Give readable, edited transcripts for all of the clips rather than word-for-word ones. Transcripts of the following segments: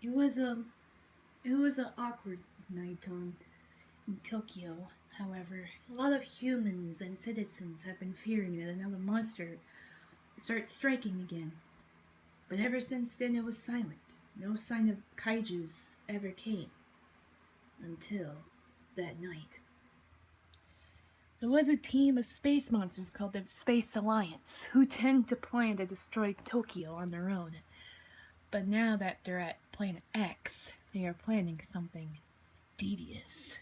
It was a it was an awkward night in Tokyo. However, a lot of humans and citizens have been fearing that another monster starts striking again. But ever since then, it was silent. No sign of kaiju's ever came until that night. There was a team of space monsters called the Space Alliance who tend to plan to destroy Tokyo on their own. But now that they're at Planet X, they are planning something devious.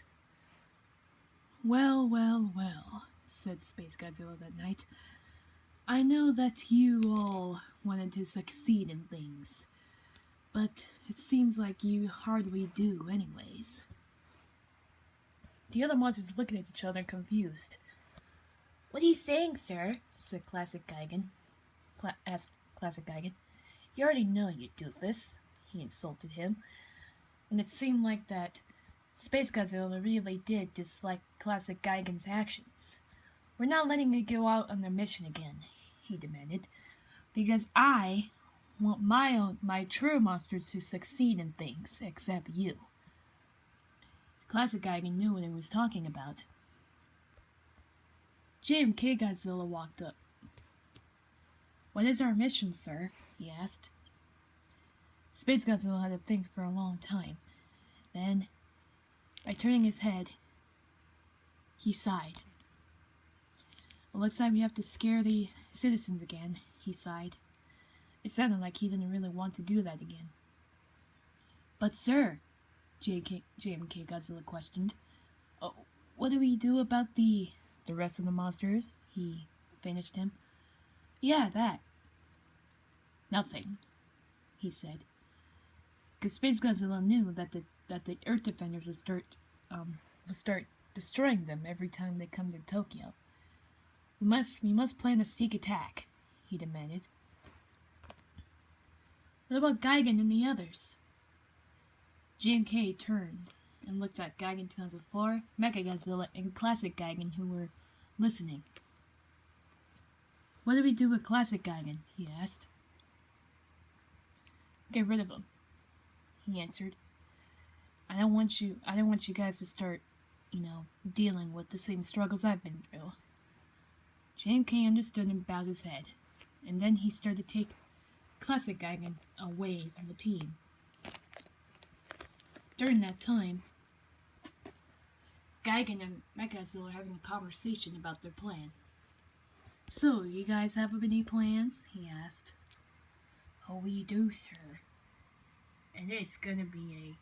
Well, well, well, said Space Godzilla that night. I know that you all wanted to succeed in things, but it seems like you hardly do anyways. The other monsters looking at each other confused. What are you saying, sir? Said Classic Gigan. Asked Classic Gigan. You already know, you doofus. He insulted him. And it seemed like that Space Godzilla really did dislike Classic Gigan's actions. We're not letting you go out on the mission again, he demanded, because I want my true monsters to succeed in things, except you. Classic Gigan knew what he was talking about. JMK Godzilla walked up. What is our mission, sir? He asked. Space Godzilla had to think for a long time. Then, by turning his head, he sighed. It looks like we have to scare the citizens again, he sighed. It sounded like he didn't really want to do that again. But sir, JMK Godzilla questioned, what do we do about the rest of the monsters? He finished him. Yeah, that. Nothing, he said. Because Space Godzilla knew that the Earth Defenders would start destroying them every time they come to Tokyo. We must plan a sneak attack, he demanded. What about Gigan and the others? JMK turned and looked at Gigan 2004, Mechagodzilla, and Classic Gigan, who were listening. What do we do with Classic Gigan? He asked. Get rid of him, he answered. I don't want you guys to start, dealing with the same struggles I've been through. JMK understood and bowed his head, and then he started to take Classic Gigan away from the team. During that time, Gigan and Mechagodzilla are having a conversation about their plan. So, you guys have any plans? He asked. Oh, we do, sir. And it's gonna be a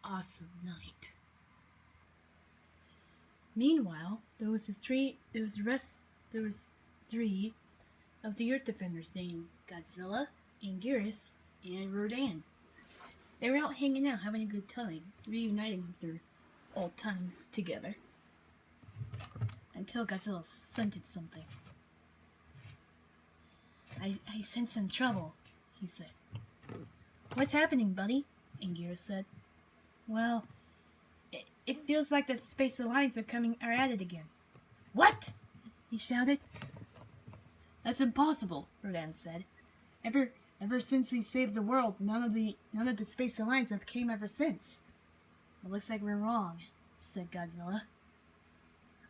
awesome night. Meanwhile, there was three of the Earth Defenders named Godzilla, Anguirus, and Rodan. They were out hanging out, having a good time, reuniting with their old times together. Until Godzilla scented something. I sense some trouble, he said. What's happening, buddy? Anguirus said. Well, it feels like the Space Alliance are at it again. What? He shouted. That's impossible, Rodan said. Ever since we saved the world, none of the Space Alliance have came ever since. It looks like we're wrong, said Godzilla.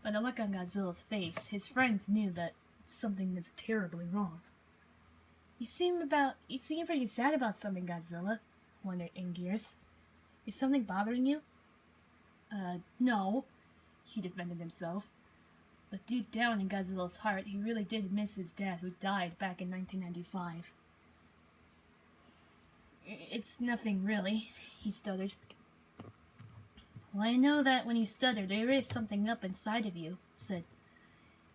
By the look on Godzilla's face, his friends knew that something was terribly wrong. You seem pretty sad about something, Godzilla, wondered Anguirus. Is something bothering you? No, he defended himself. But deep down in Godzilla's heart, he really did miss his dad, who died back in 1995. It's nothing, really, he stuttered. Well, I know that when you stutter, there is something up inside of you, said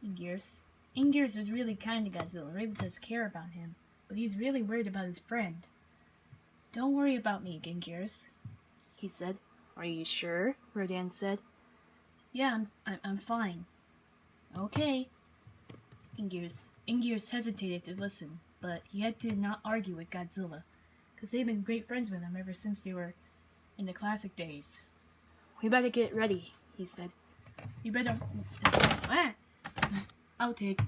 Anguirus. Anguirus was really kind to Godzilla, really does care about him, but he's really worried about his friend. Don't worry about me, Anguirus, he said. Are you sure? Rodan said. Yeah, I'm fine. Okay. Anguirus hesitated to listen, but he had to not argue with Godzilla, because they've been great friends with him ever since they were in the classic days. We better get ready, he said. You better... Outtake.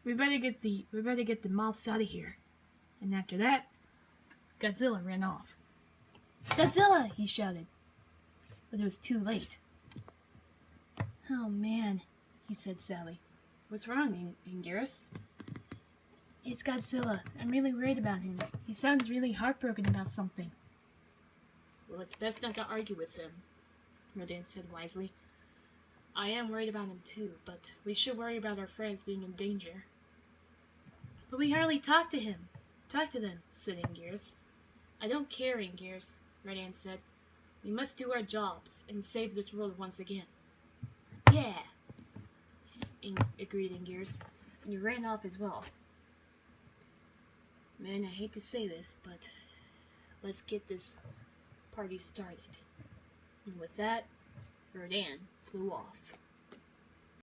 We better get the moths out of here. And after that, Godzilla ran off. Godzilla! He shouted. But it was too late. Oh man, he said sadly. What's wrong, Anguirus? It's Godzilla. I'm really worried about him. He sounds really heartbroken about something. Well, it's best not to argue with him, Rodan said wisely. I am worried about him too, but we should worry about our friends being in danger. But we hardly talk to him. Talk to them, said Anguirus. I don't care, Anguirus, Rodan said. We must do our jobs and save this world once again. Yeah, agreed Anguirus, and you ran off as well. Man, I hate to say this, but let's get this party started. And with that, Rodan flew off.